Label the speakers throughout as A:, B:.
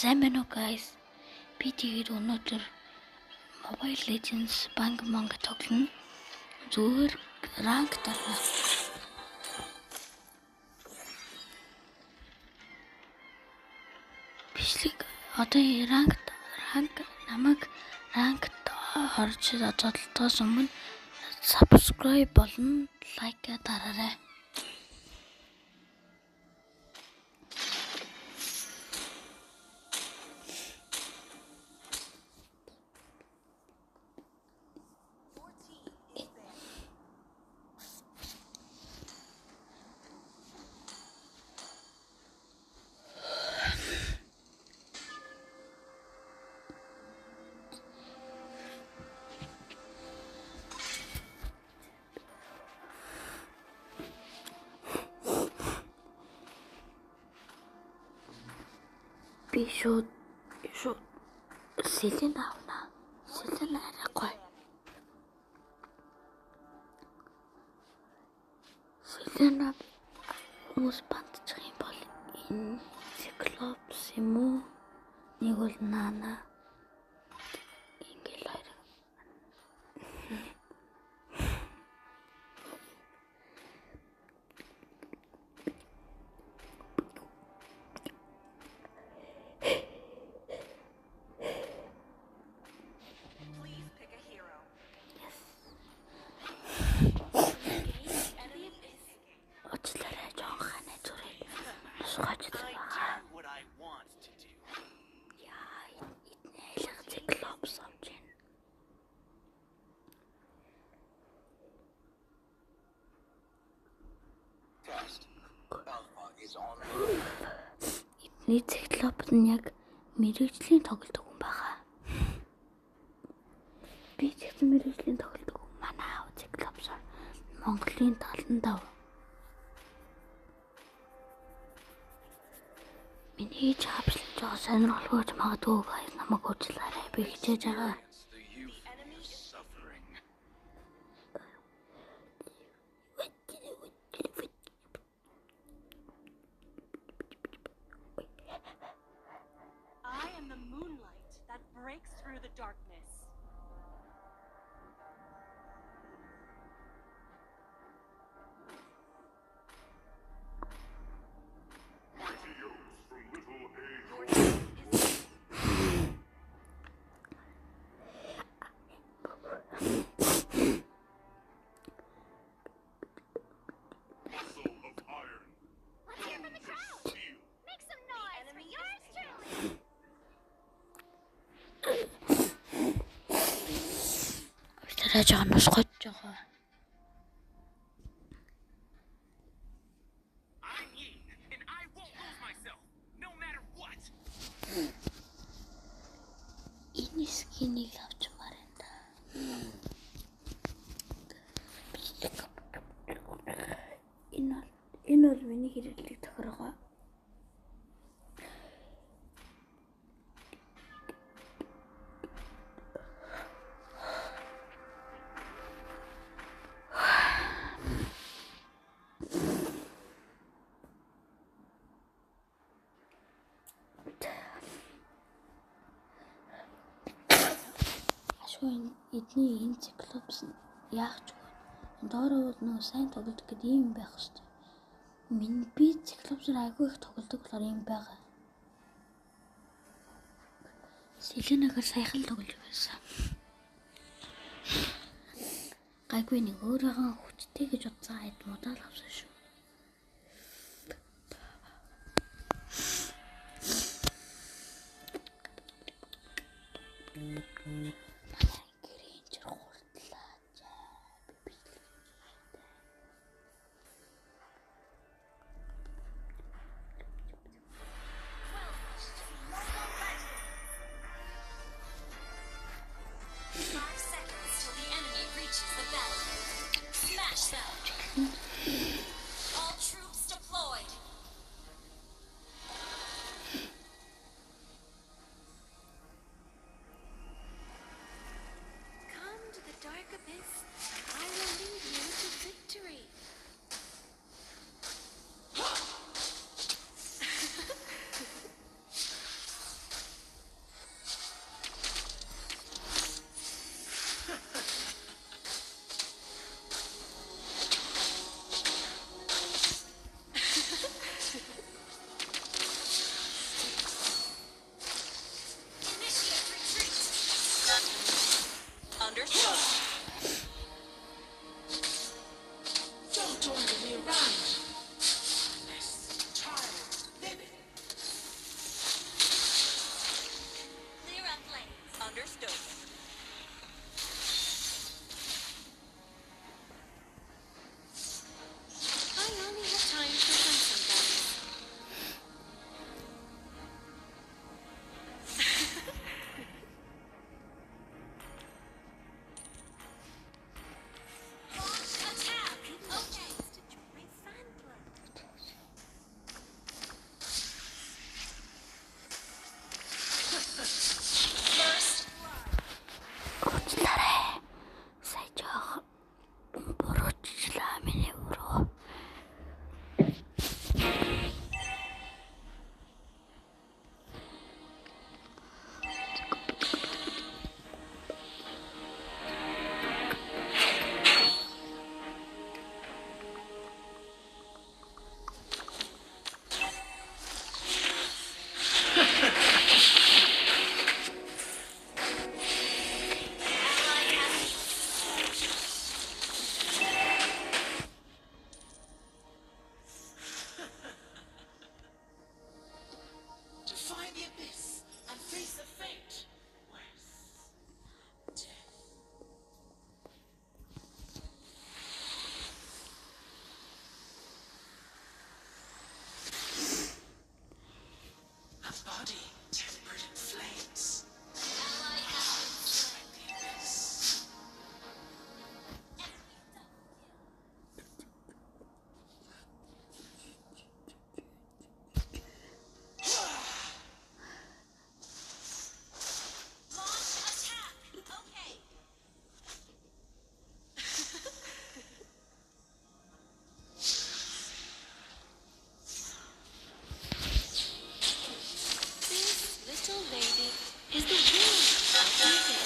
A: Сайн байна уу guys? Би тэгээд өнөөдөр Mobile Legends банк тоглоно. Зүгээр ранк тарна. Бичлэг одоо ранк намайг ранкт орж зодтолтоос өмнө subscribe болон лайк дараарай. Би шууд сэлэн авна. Сэлэн арахгүй. Сэлэн хүмүүс бандчих юм бол энэ Cyclops юм уу? Нэг бол Nana. Ингээл хоёр. Очлаарай жоон ханаа зүрээ. Суугачлаа. Яа, иднэлэг Cyclops авч байна. Идний Cyclops нь яг мэрэгжлийн тоглодог хүн байгаа. Би ч гэсэн мэрэгжлийн тоглодог хүн. Манай аав Cyclops Монголын 75. Миний чапслж байгаа сонирхолтой магадгүй guys намайг уучлаарай. Би хичээж байгаа.
B: I am the moonlight that breaks through the darkness.
A: Тэрэж оносгож байгаа. Энэ скинийг авчмаар энэ да. Энэ бол миний хэрэглэх тохиргоо. Эдний энэ Cyclops яах ч вэ? Доороо бол нөө сайн тоглодог гэдэг юм байх хэвээр. Миний би Cyclops-аар айгүй их тоглодог болохоор юм байгаа. Сэлэнэгээр саяхан л тоглож байсан. Гайгүй нэг өөрөөгөө хүчтэй гэж бодсон айд мудаал авсан шүү.
B: All troops deployed.
C: is the will of music.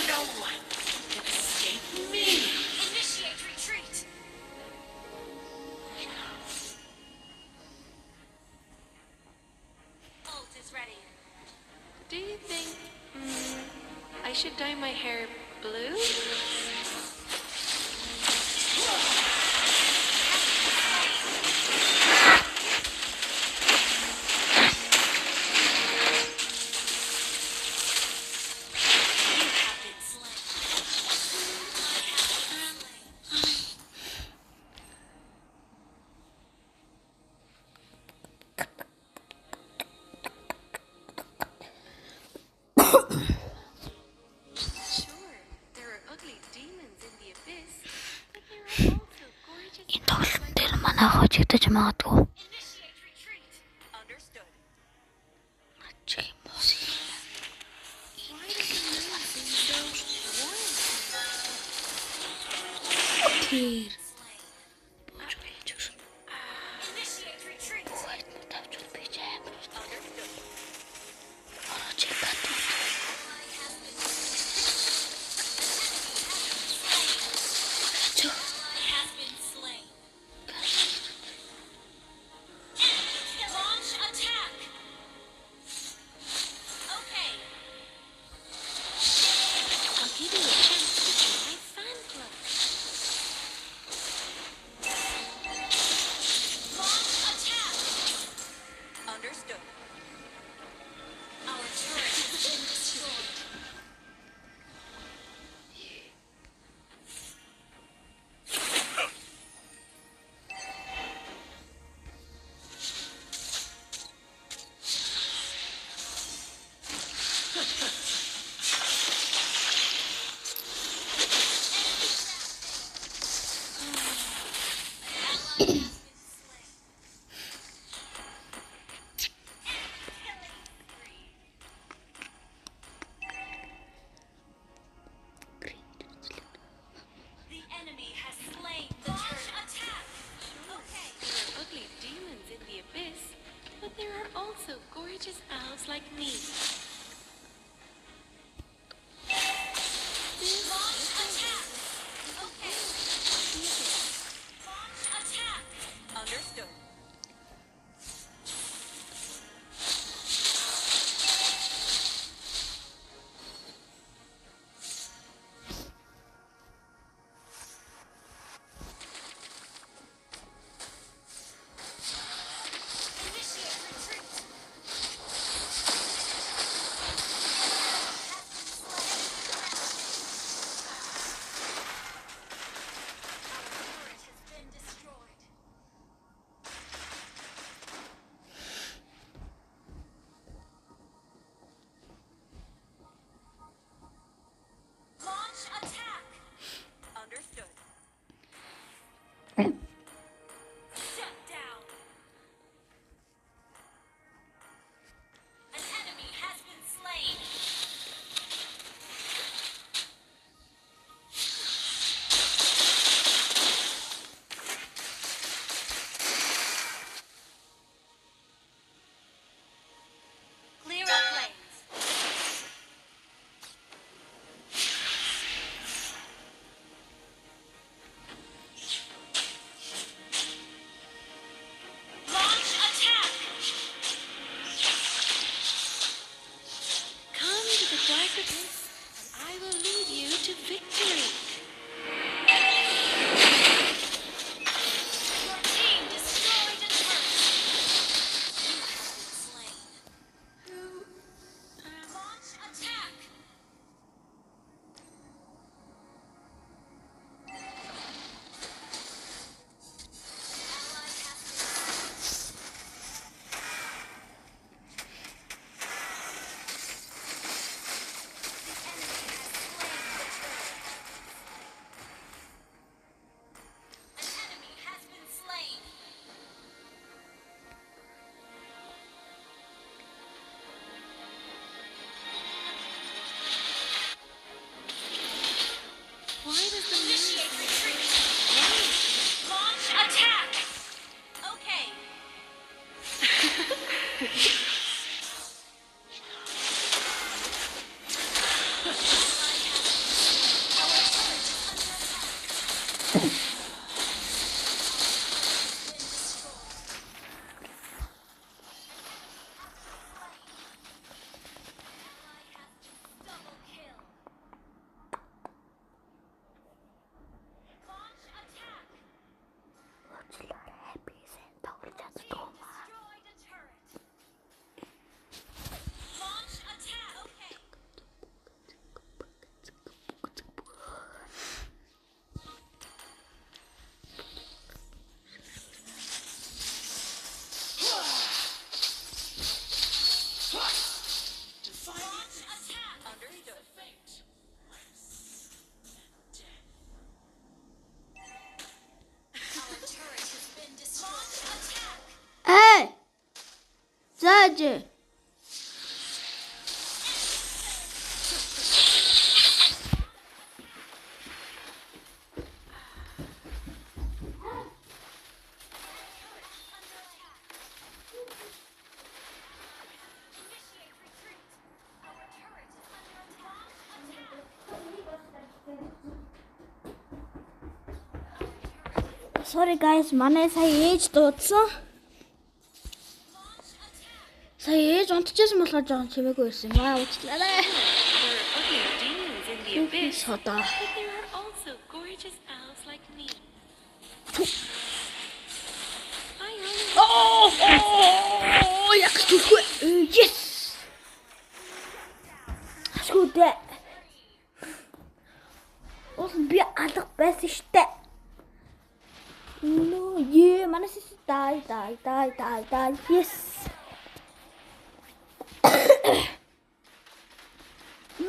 B: No one can escape me.
C: Initiate retreat. Ult is ready. Do you think I should dye my hair blue? You have been slain. Sure, there are ugly demons in the abyss, but there are also gorgeous
A: Энэ тоглолтын дээр манай хожигдож магадгүй.
C: Initiate retreat. Understood.
A: Ачиг юм уу?
C: Why does the moon seem so warm?
A: Тэр
C: Slain.
A: бууж үлээж өгсөн.
C: Initiate retreat.
A: Хойд нь тавьж бол би чам.
C: Understood.
A: Орооч гад. Чөө.
C: Has been slain. Launch attack. Okay. I'll give you a chance to join my fan club. Launch attack. Understood. Our turret has been destroyed. The enemy has slain the turret. Attack. Okay. There are ugly demons in the abyss, but there are also gorgeous elves like me. Launch attack. Okay. Launch attack. Understood. Initiate retreat. Turret has been destroyed. Launch attack. Understood. Shut down. An enemy has been slain. Clear up lanes. Launch attack. Come to the dark abyss, and I will lead you to victory. Your team destroyed a turret. You have been slain. Launch attack. Ally has been Why does the initiate retreat? Launch attack. Okay.
A: Эй! Сзади! Sorry guys, манай сая ээж дуудсан. Сая ээж унтчихсан болохоор жоохон чимээгүй байсан. Уучлаарай.
C: There are ugly demons in the abyss,
A: Содоо.
C: but there are also gorgeous elves like me. I only
A: Яг зүггүй. Yes. Асгүйдээ. Ус би алга байсан штэ. No, yeah, манай сис die. Yes.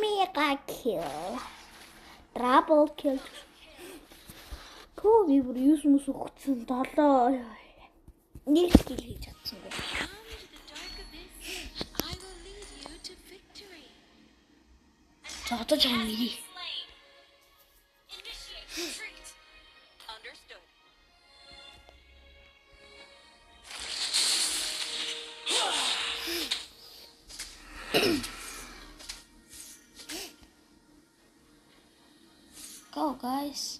A: Mega kill. Double kill. Коо би бүр юусмус өгцөн 7. Нэг kill хийж чадсан бэ.
C: come to the dark abyss. I will lead you to victory.
A: Зогдож байгаа нэрий.
C: Initiate retreat. Understood.
A: Go guys.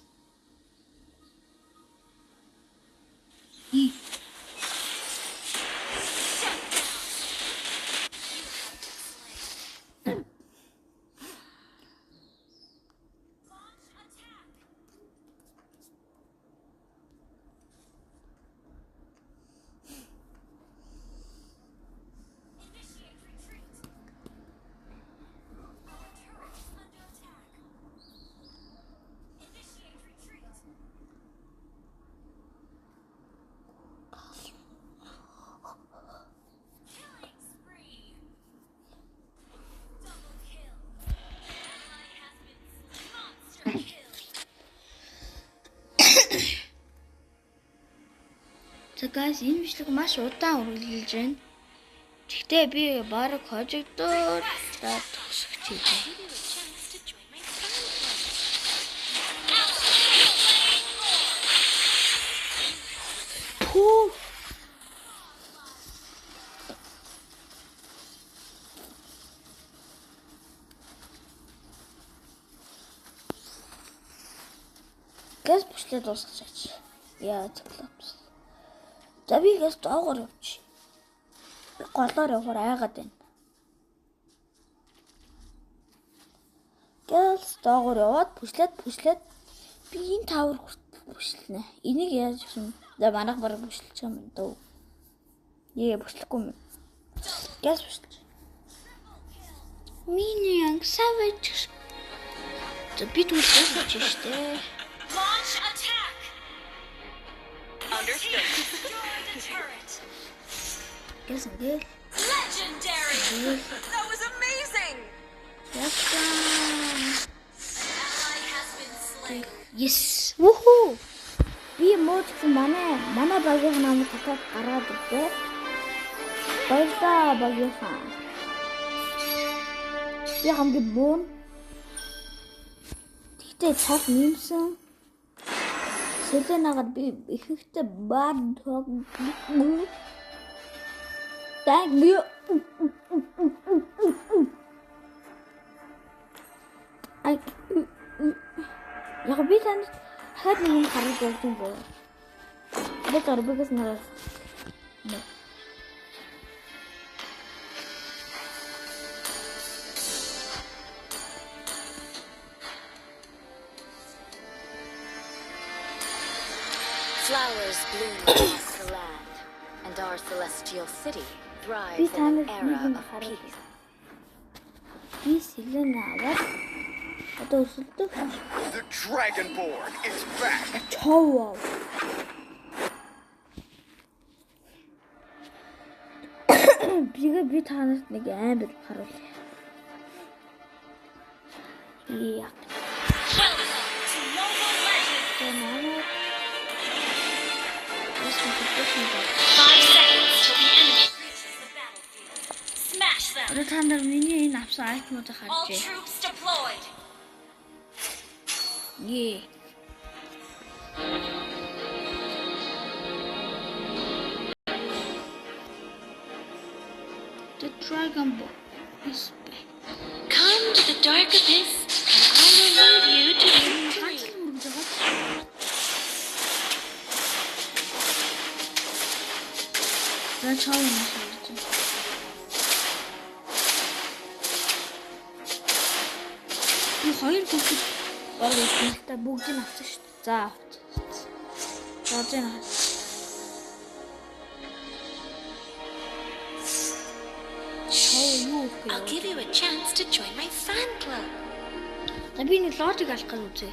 A: За guys, энэ бичлэг маш удаан үргэлжилж байна. Гэхдээ би баг хожигдоод төгсөх хийж байна.
C: Give you a chance to join my fan club.
A: Пүү. Гэс бүчлээ дуусгаж. Яа циклопс. За би гэс доогоор явчих. Голоор явахаар айгаад байна. Гэс доогоор яваад бүслээд би энэ тавар бүслэнэ. Энийг яаж юм? За манайх бараг бүслэж байгаа юм дөө. Бүслэхгүй юм. Гэс бүслэж. Миньян savage. За би бүслэж штэ.
C: Launch attack. Understood. Destroy the turret.
A: Гэс ингээл.
C: Legendary. That was amazing.
A: Ястаа.
C: Ally has been slain.
A: Yes. Woohoo. Би муудсан манай багийн намайг татаад гараад ирлээ. Баярлалаа багийнхаа. Би хамгийн муу. Тэ цол нэмсэн. Селенагаар би ихэнхдээ бад тог. Thank you. Ай. Яг би танд хаад нэг юм хараад болж юм боо. Би тарбигас нараа.
D: Flowers bloom across the land, and our celestial city thrives in an era of peace.
A: Би Селена аваад одоо өсөлтөг
E: The Dragonborn is back.
A: чоо. Би танаас нэг амар харуулъя. Яг. Танаа
C: 5 seconds till the enemy reaches the battlefield. Smash them!
A: одоо та нар миний энэ авсан айтмуудыг
C: All
A: харж байна.
C: troops deployed!
A: Гээ. The Dragon Ball is back.
C: Come to the dark abyss, and I will lead you to victory.
A: За чоо юм шиг. Би хоёр хүүхэд байгаа ихтэй бүгдийг авсан шүү дээ. За авч. Зоож яана. Чоо юу
C: I'll give you a chance to join my fan club.
A: За би нэг логик алах гэж үзье.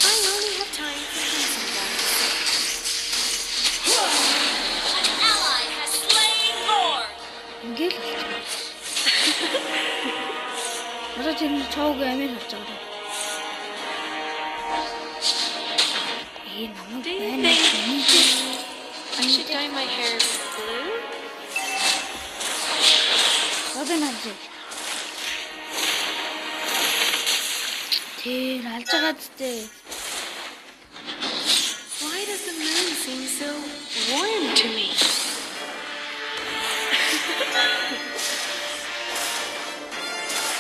C: I only have time for handsome guys. An ally has slain Lord!
A: Ингээл болчих. Одоо тэр чоог амир харж байгаа. Намайг
C: Do you
A: байна.
C: think I should dye my hair blue?
A: Одоо наач. Тэр алж байгаа зү.
C: Why does the moon seem so warm to me?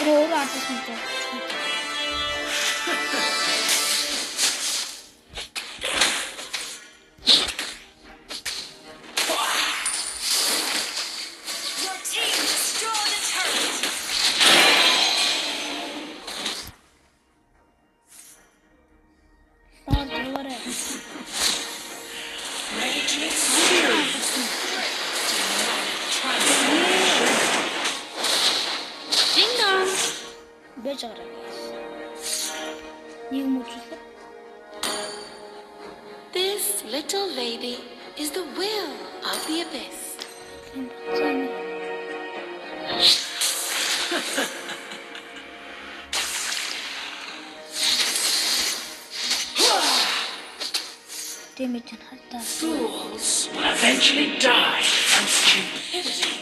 A: Өөр артист юм.
B: Your team destroyed a turret.
A: Саад яваарай.
C: Ding dong!
A: Бэж гараа. Нэг мөчлөө.
C: This little lady is the will of the abyss.
A: Дэмэж хатаа.
F: Fools will eventually die from stupidity.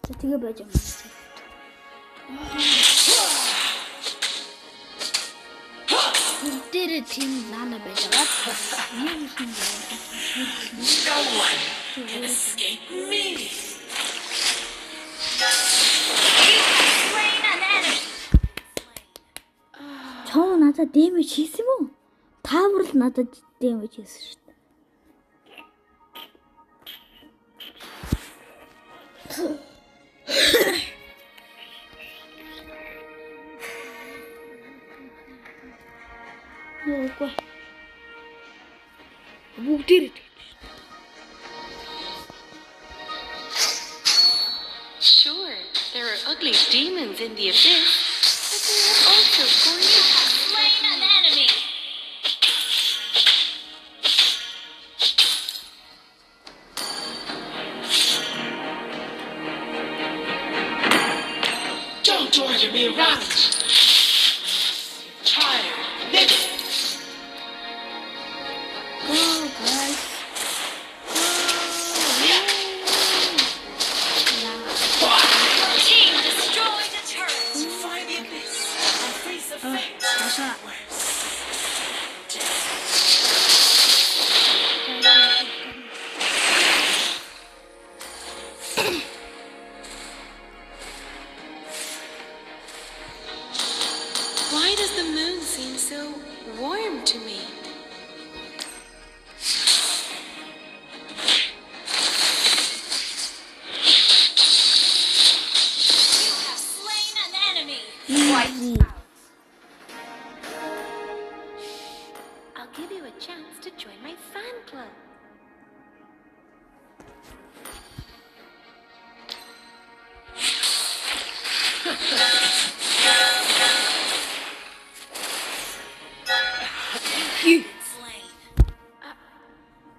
A: За тэгээ байж юм. Бүгдээрээ тийм наана байж байгаа. Нэг юм
F: No one can escape me.
B: Slain an enemy.
A: чоо надад дэмэж хийсэн юм уу? Таавар л надад дэмэж хийсэн шүү дээ. Яагүй. Бүгдээрээ тэгж.
C: Sure, there are ugly demons in the abyss, but there are also gorgeous. Slain an enemy.
F: Don't order me around. Tired, living.
A: Go guys.
C: Team destroyed a turret.
F: Find the abyss and face the fate.
A: Asa.
C: Why does the moon seem so warm to me? You have slain an enemy.
A: Easy.
C: I'll give you a chance to join my fan club. Slain.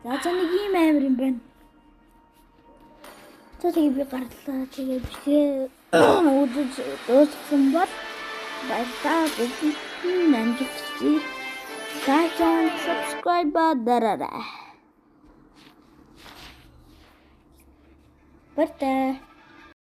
A: За за нэг юм амар юм байна. За тэгээ би гарлаа. Тэгээ бичлээ үзэж дууссан бол баярлалаа. Бүгд амжилт хүсье. Like and subscribe дараарай. Баярлалаа.